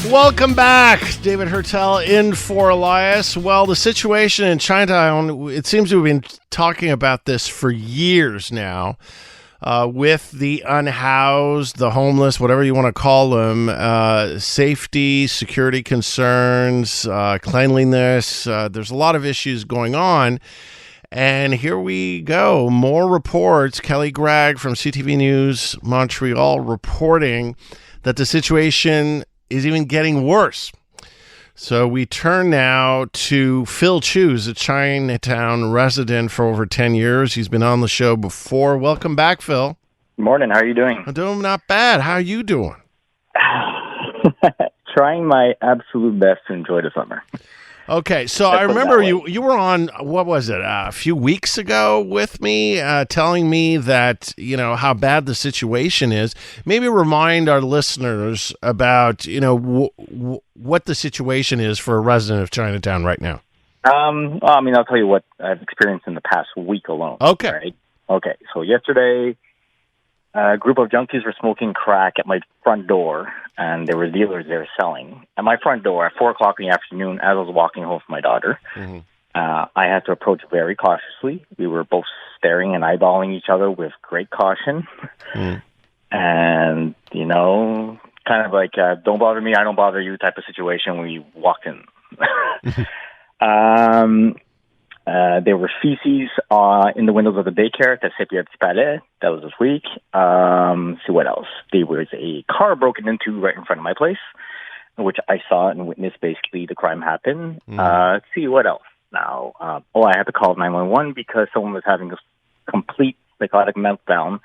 Welcome back. David Heurtel in for Elias. Well, the situation in Chinatown, it seems we've been talking about this for years now, with the unhoused, the homeless, whatever you want to call them, safety, security concerns, cleanliness. There's a lot of issues going on. And here we go. More reports. Kelly Gregg from CTV News Montreal reporting that the situation is even getting worse. So we turn now to Phil Chu, a Chinatown resident for over 10 years. He's been on the show before. Welcome back, Phil. Good morning. How are you doing? I'm doing not bad. How are you doing? Trying my absolute best to enjoy the summer. Okay, so I remember you were on, what was it, a few weeks ago with me, telling me that, how bad the situation is. Maybe remind our listeners about, what the situation is for a resident of Chinatown right now. I'll tell you what I've experienced in the past week alone. Okay. Right? Okay, so yesterday, a group of junkies were smoking crack at my front door, and there were dealers there selling. At my front door at 4 o'clock in the afternoon, as I was walking home from my daughter, I had to approach very cautiously. We were both staring and eyeballing each other with great caution. And, kind of like, don't bother me, I don't bother you type of situation when we walked in. There were feces in the windows of the daycare at Sepiat Palais. That was this week. See what else? There was a car broken into right in front of my place, which I saw and witnessed basically the crime happen. See what else? Now, I had to call 911 because someone was having a complete psychotic meltdown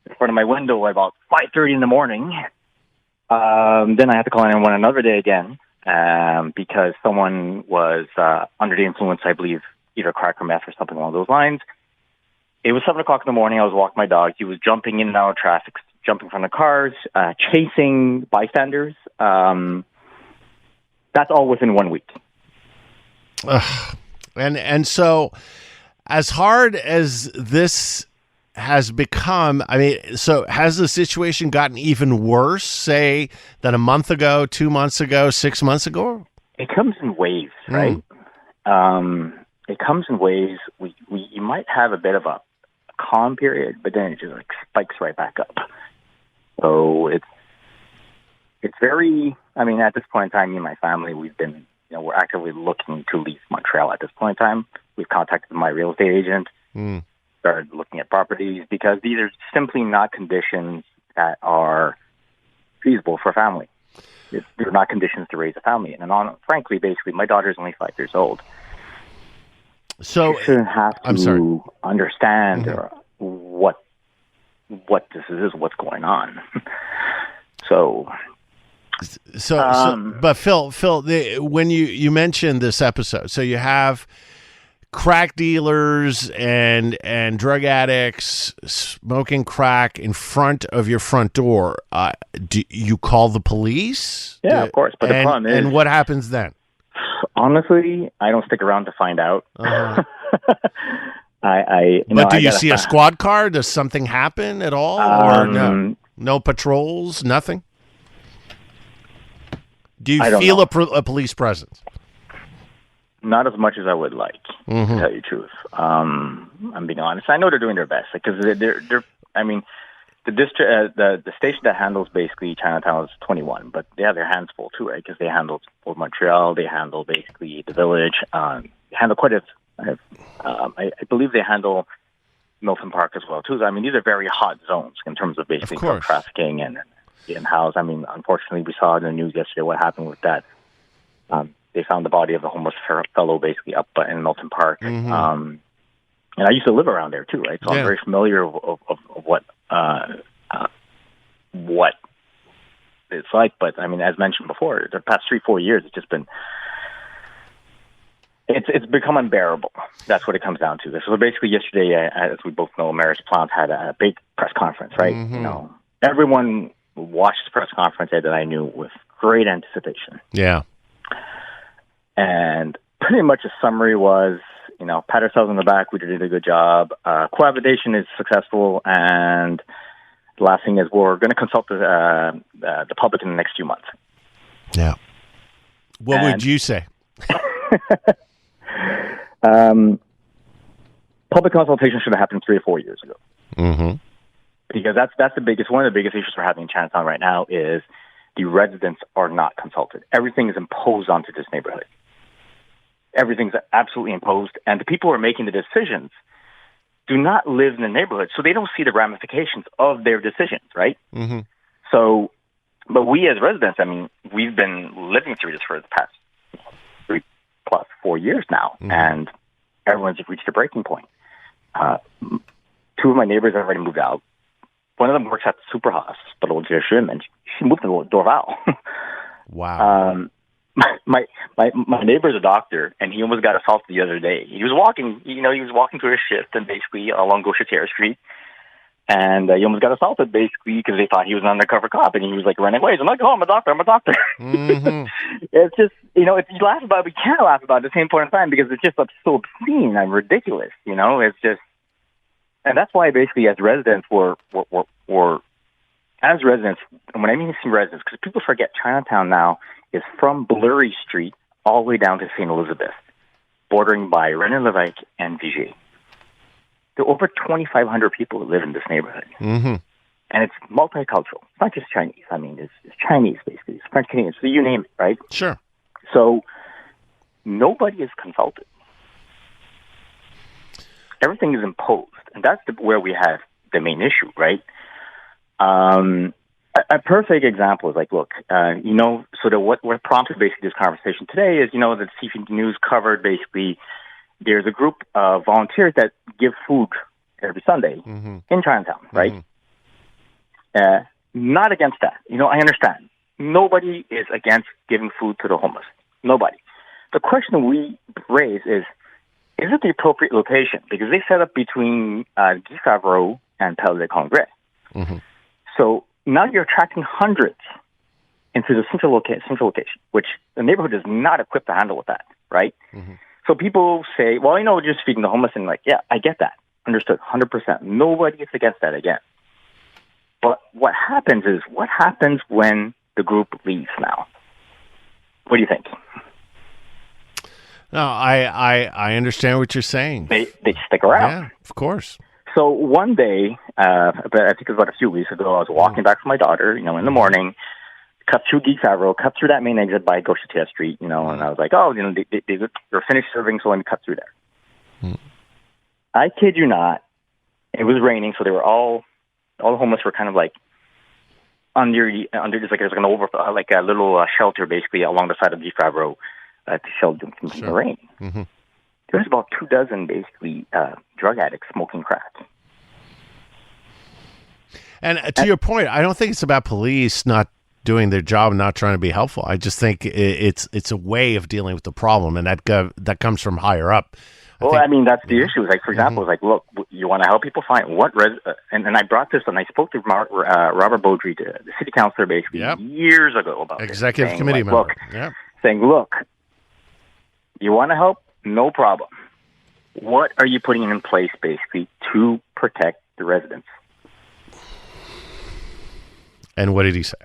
in front of my window at about 5:30 in the morning. Then I had to call 911 another day again because someone was under the influence, I believe, either crack or meth or something along those lines. It was 7 o'clock in the morning. I was walking my dog. He was jumping in and out of traffic, jumping from the cars, chasing bystanders. That's all within 1 week. And so as hard as this has become, so has the situation gotten even worse, say, than a month ago, 2 months ago, 6 months ago? It comes in waves, right? It comes in waves. You might have a bit of a calm period, but then it just spikes right back up. So it's very. At this point in time, me and my family, we've been, we're actively looking to leave Montreal. At this point in time, we've contacted my real estate agent, started looking at properties because these are simply not conditions that are feasible for a family. They're not conditions to raise a family. And frankly, basically, my daughter is only 5 years old. So you shouldn't have to understand what this is, what's going on. But Phil, when you mentioned this episode, so you have crack dealers and drug addicts smoking crack in front of your front door. Do you call the police? Yeah, of course. But the problem is, and what happens then? Honestly, I don't stick around to find out. But do you see a squad car? Does something happen at all, or no? No patrols, nothing. Do you feel a police presence? Not as much as I would like, to tell you the truth. I'm being honest. I know they're doing their best because they're. The district, the station that handles basically Chinatown is 21, but they have their hands full too, right? Because they handle Old Montreal, they handle basically the village, they handle quite a. I believe they handle Milton Park as well too. These are very hot zones in terms of basically drug trafficking and in-house. Unfortunately, we saw in the news yesterday what happened with that. They found the body of a homeless fellow basically up in Milton Park. And I used to live around there too, right? So I'm very familiar of what it's like. But as mentioned before, the past 3-4 years, it's just been it's become unbearable. That's what it comes down to. So basically, yesterday, as we both know, Mayor's Plante had a big press conference, right? Everyone watched the press conference that I knew with great anticipation. Yeah. And pretty much a summary was, pat ourselves on the back, we did a good job. Cohabitation is successful, and the last thing is we're going to consult the public in the next few months. Yeah. What would you say? Public consultation should have happened 3 or 4 years ago. Mm-hmm. Because that's the biggest, one of the biggest issues we're having in Chinatown right now is the residents are not consulted. Everything is imposed onto this neighborhood. Everything's absolutely imposed, and the people who are making the decisions do not live in the neighborhood, so they don't see the ramifications of their decisions, right? Mm-hmm. So, but we as residents, I mean, we've been living through this for the past 3 plus 4 years now, and everyone's reached a breaking point. 2 of my neighbors have already moved out. One of them works at the Superhospital in Jersey, and she moved to Dorval. Wow. My neighbor's a doctor, and he almost got assaulted the other day. He was walking, he was walking to his shift, and basically along Gauchetière Street, and he almost got assaulted basically because they thought he was an undercover cop, and he was like running away. I'm like, oh, I'm a doctor. Mm-hmm. It's just, you laugh about it, but you can't laugh about it at the same point in time because it's just so obscene and ridiculous. It's just, and that's why basically as residents as residents, and when I mean residents, because people forget Chinatown now is from Blurry Street all the way down to St. Elizabeth, bordering by René-Lévesque and Vigier. There are over 2,500 people who live in this neighborhood. Mm-hmm. And it's multicultural. It's not just Chinese. I mean, it's Chinese, basically. It's French Canadian. So you name it, right? Sure. So nobody is consulted. Everything is imposed. And that's where we have the main issue, right? A perfect example is like, look, sort of what prompted basically this conversation today is, the CP News covered basically there's a group of volunteers that give food every Sunday in Chinatown, right? Not against that. I understand. Nobody is against giving food to the homeless. Nobody. The question we raise is it the appropriate location? Because they set up between Guy Favreau and Palais de Congrès. Mm-hmm. So now you're attracting hundreds into the central location, which the neighborhood is not equipped to handle with that, right? Mm-hmm. So people say, well, just feeding the homeless, and like, yeah, I get that. Understood, 100%. Nobody is against that again. But what happens when the group leaves now? What do you think? No, I understand what you're saying. They stick around. Yeah, of course. So one day, I think it was about a few weeks ago, I was walking back from my daughter, in the morning, cut through Guy Favreau, cut through that main exit by Gauchetière Street, and I was like, they're finished serving, so let me cut through there. I kid you not, it was raining, so they were all the homeless were kind of like under this, like there's like a little shelter basically along the side of Guy Favreau to shelter them from the rain. Mm-hmm. There was about 24 basically drug addicts smoking crack. And to your point, I don't think it's about police not doing their job and not trying to be helpful. I just think it's a way of dealing with the problem, and that comes from higher up. I mean, that's the issue. Like, for example, it's like, look, you want to help people find and I brought this, and I spoke to Robert Beaudry, the city councilor, basically years ago about executive this, committee member. Saying, look, you want to help? No problem. What are you putting in place, basically, to protect the residents? And what did he say?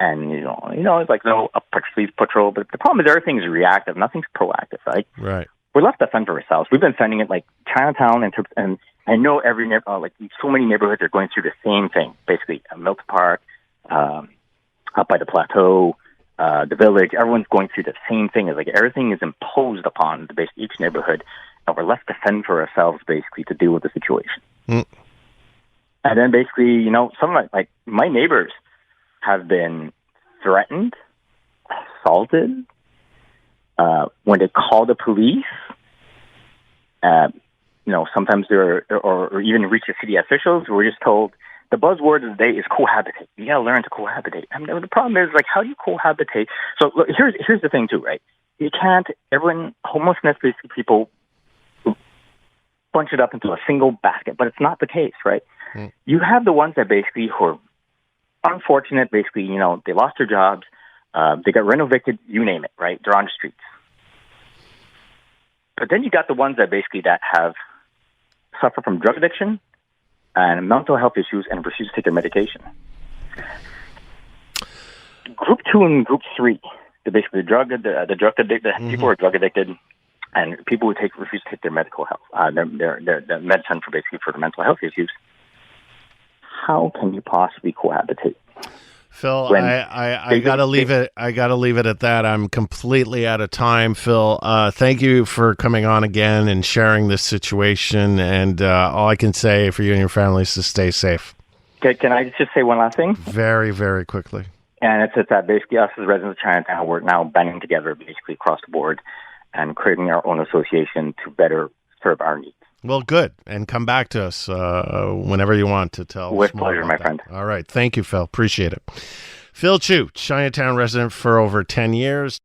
And, it's like, no, a police patrol. But the problem is everything's reactive. Nothing's proactive, right? Right. We're left to fend for ourselves. We've been fending it like Chinatown, and I know every so many neighborhoods are going through the same thing, basically. Milton Park, up by the Plateau, the Village, everyone's going through the same thing. It's like everything is imposed upon each neighborhood, and we're left to fend for ourselves, basically, to deal with the situation. And then basically, some of my neighbors have been threatened, assaulted. When they call the police, sometimes or even reach the city officials, we're just told the buzzword of the day is cohabitate. You gotta learn to cohabitate. I mean, the problem is, how do you cohabitate? So look, here's the thing too, right? You can't, homelessness, basically people bunch it up into a single basket, but it's not the case, right? You have the ones that basically who are unfortunate, basically, they lost their jobs, they got renovated, you name it, right? They're on the streets. But then you got the ones that basically have suffer from drug addiction and mental health issues and refuse to take their medication. Group 2 and Group 3. They're basically the drug addicted. People who are drug addicted, and people who refuse to take their medical health, their medicine for their mental health issues. How can you possibly cohabitate? Phil, I gotta leave it. I gotta leave it at that. I'm completely out of time, Phil. Thank you for coming on again and sharing this situation. And all I can say for you and your family is to stay safe. Okay, can I just say one last thing? Very, very quickly. And it's that basically us as residents of Chinatown, we're now banding together basically across the board and creating our own association to better serve our needs. Well, good. And come back to us whenever you want to tell us more. With pleasure, my friend. All right. Thank you, Phil. Appreciate it. Phil Chu, Chinatown resident for over 10 years.